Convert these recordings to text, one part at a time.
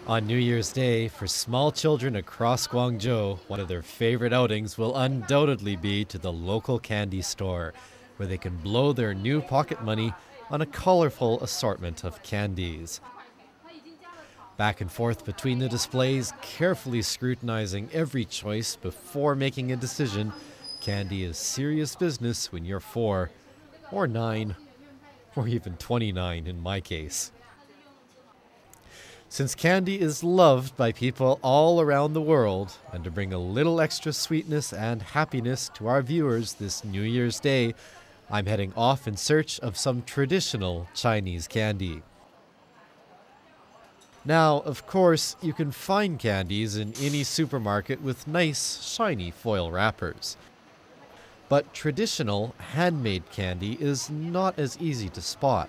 On New Year's Day, for small children across Guangzhou, one of their favorite outings will undoubtedly be to the local candy store, where they can blow their new pocket money on a colorful assortment of candies. Back and forth between the displays, carefully scrutinizing every choice before making a decision, candy is serious business when you're 4, or 9, or even 29 in my case. Since candy is loved by people all around the world, and to bring a little extra sweetness and happiness to our viewers this New Year's Day, I'm heading off in search of some traditional Chinese candy. Now, of course, you can find candies in any supermarket with nice, shiny foil wrappers. But traditional, handmade candy is not as easy to spot.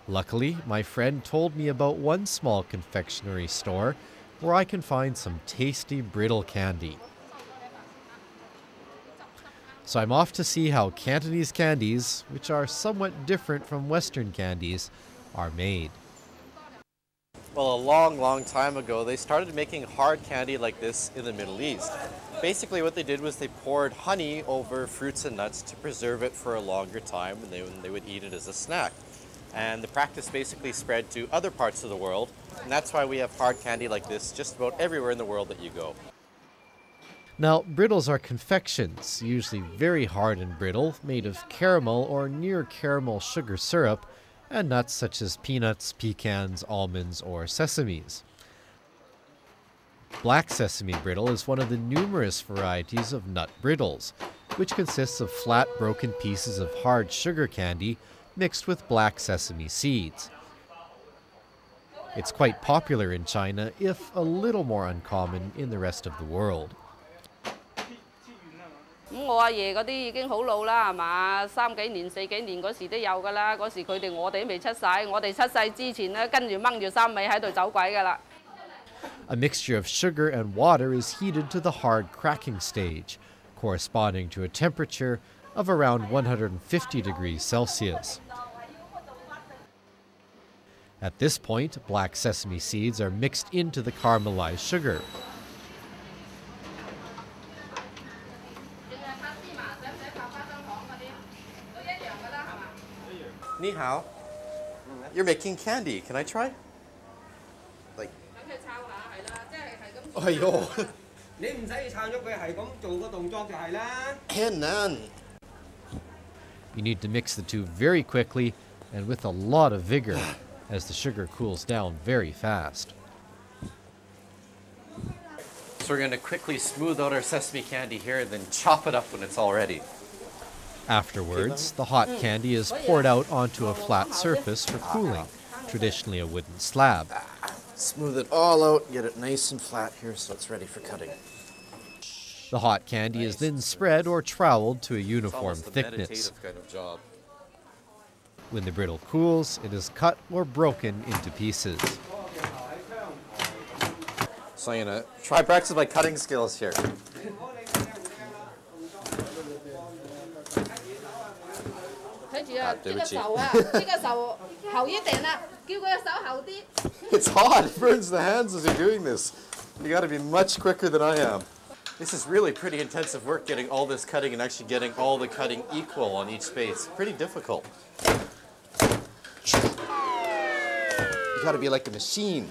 Luckily, my friend told me about one small confectionery store where I can find some tasty brittle candy. So I'm off to see how Cantonese candies, which are somewhat different from Western candies, are made. Well, a long time ago, they started making hard candy like this in the Middle East. Basically, what they did was they poured honey over fruits and nuts to preserve it for a longer time, and they would eat it as a snack. And the practice basically spread to other parts of the world, and that's why we have hard candy like this just about everywhere in the world that you go. Now, brittles are confections, usually very hard and brittle, made of caramel or near caramel sugar syrup, and nuts such as peanuts, pecans, almonds, or sesames. Black sesame brittle is one of the numerous varieties of nut brittles, which consists of flat broken pieces of hard sugar candy mixed with black sesame seeds. It's quite popular in China, if a little more uncommon in the rest of the world. 我阿爺嗰啲已經好老啦，係嘛？3幾年、4幾年嗰時都有㗎啦。嗰時佢哋我哋都未出世，我哋出世之前咧，跟住掹住衫尾喺度走鬼㗎啦。A mixture of sugar and water is heated to the hard cracking stage, corresponding to a temperature of around 150 degrees Celsius. At this point, black sesame seeds are mixed into the caramelized sugar. 你好, you're making candy. Can I try? Like. 哎呦，你唔使撐喐佢，係咁做個動作就係啦。很難。You need to mix the two very quickly and with a lot of vigor, as the sugar cools down very fast. So we're going to quickly smooth out our sesame candy here and then chop it up when it's all ready. Afterwards, the hot candy is poured out onto a flat surface for cooling, traditionally a wooden slab. Smooth it all out, get it nice and flat here so it's ready for cutting. The hot candy is then spread or troweled to a uniform thickness. Kind of job. When the brittle cools, it is cut or broken into pieces. So I'm going to try practice my cutting skills here. 睇住啊，呢個手啊，呢個手厚一點啦，叫佢個手厚啲。It's hot. It burns the hands as you're doing this. You got to be much quicker than I am. This is really pretty intensive work, getting all this cutting and actually getting all the cutting equal on each space. Pretty difficult. You got to be like a machine.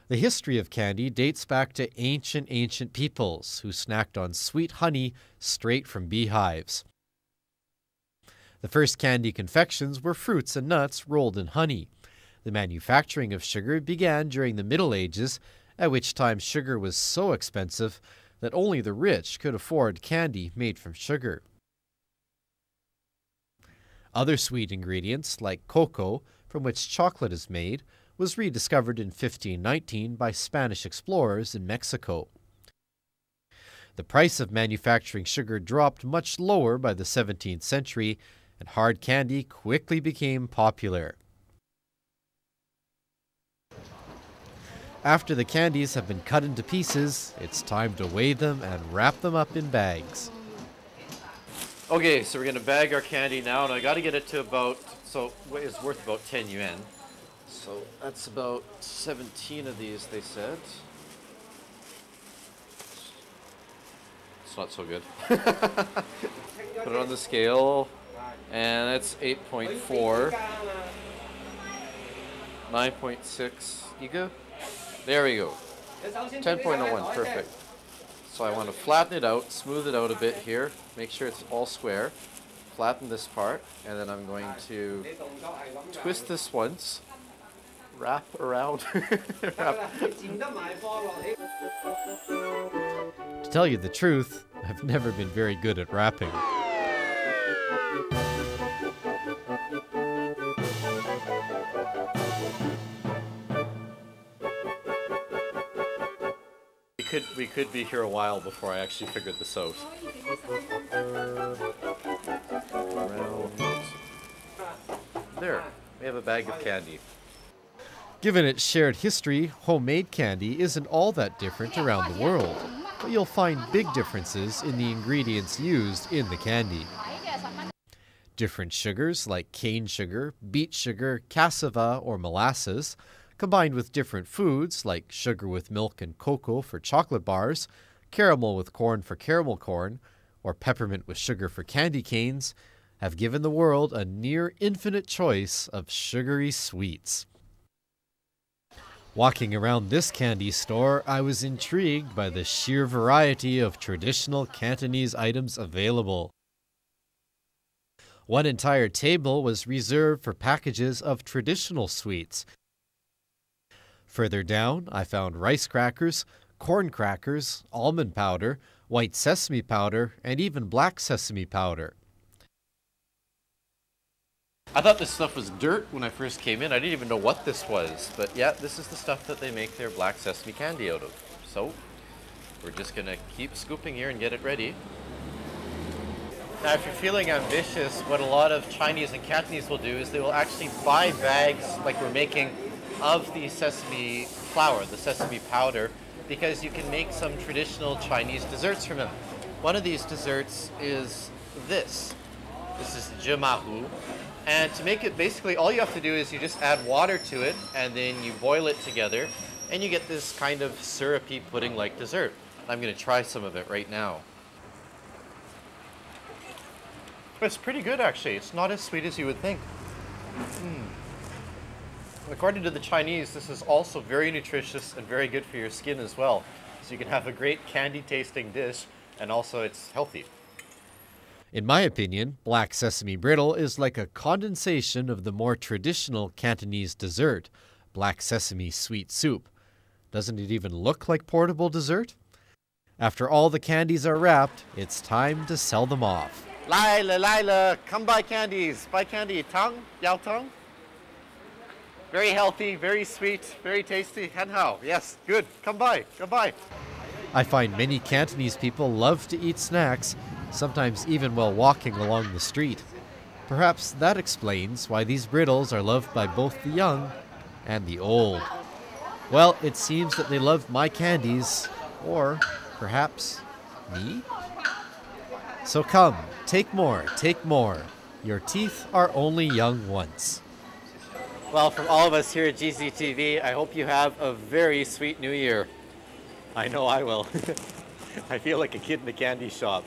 The history of candy dates back to ancient peoples who snacked on sweet honey straight from beehives. The first candy confections were fruits and nuts rolled in honey. The manufacturing of sugar began during the Middle Ages, at which time sugar was so expensive that only the rich could afford candy made from sugar. Other sweet ingredients, like cocoa, from which chocolate is made, was rediscovered in 1519 by Spanish explorers in Mexico. The price of manufacturing sugar dropped much lower by the 17th century, and hard candy quickly became popular. After the candies have been cut into pieces, it's time to weigh them and wrap them up in bags. Okay, so we're gonna bag our candy now, and I gotta get it to about, so it's worth about 10 yuan. So that's about 17 of these, they said. It's not so good. Put it on the scale, and it's 8.4. 9.6 Iga. There we go. 10.01, perfect. So I want to flatten it out, smooth it out a bit here, make sure it's all square. Flatten this part, and then I'm going to twist this once, wrap around. Wrap. To tell you the truth, I've never been very good at wrapping. We could be here a while before I actually figured this out. There, we have a bag of candy. Given its shared history, homemade candy isn't all that different around the world, but you'll find big differences in the ingredients used in the candy. Different sugars like cane sugar, beet sugar, cassava, or molasses, combined with different foods like sugar with milk and cocoa for chocolate bars, caramel with corn for caramel corn, or peppermint with sugar for candy canes, have given the world a near infinite choice of sugary sweets. Walking around this candy store, I was intrigued by the sheer variety of traditional Cantonese items available. One entire table was reserved for packages of traditional sweets. Further down, I found rice crackers, corn crackers, almond powder, white sesame powder, and even black sesame powder. I thought this stuff was dirt when I first came in. I didn't even know what this was. But yeah, this is the stuff that they make their black sesame candy out of. So we're just gonna keep scooping here and get it ready. Now, if you're feeling ambitious, what a lot of Chinese and Cantonese will do is they will actually buy bags like we're making of the sesame flour, the sesame powder, because you can make some traditional Chinese desserts from them. One of these desserts is this. This is jimahu. And to make it, basically all you have to do is you just add water to it and then you boil it together and you get this kind of syrupy pudding-like dessert. I'm going to try some of it right now. It's pretty good actually. It's not as sweet as you would think. According to the Chinese, this is also very nutritious and very good for your skin as well. So you can have a great candy-tasting dish, and also it's healthy. In my opinion, black sesame brittle is like a condensation of the more traditional Cantonese dessert, black sesame sweet soup. Doesn't it even look like portable dessert? After all the candies are wrapped, it's time to sell them off. Lila, come buy candies. Buy candy. Tang, yao tang. Very healthy, very sweet, very tasty. And how? Yes, good. Come by, come by. I find many Cantonese people love to eat snacks, sometimes even while walking along the street. Perhaps that explains why these brittles are loved by both the young and the old. Well, it seems that they love my candies, or perhaps me? So come, take more, take more. Your teeth are only young once. Well, from all of us here at GZTV, I hope you have a very sweet new year. I know I will. I feel like a kid in a candy shop.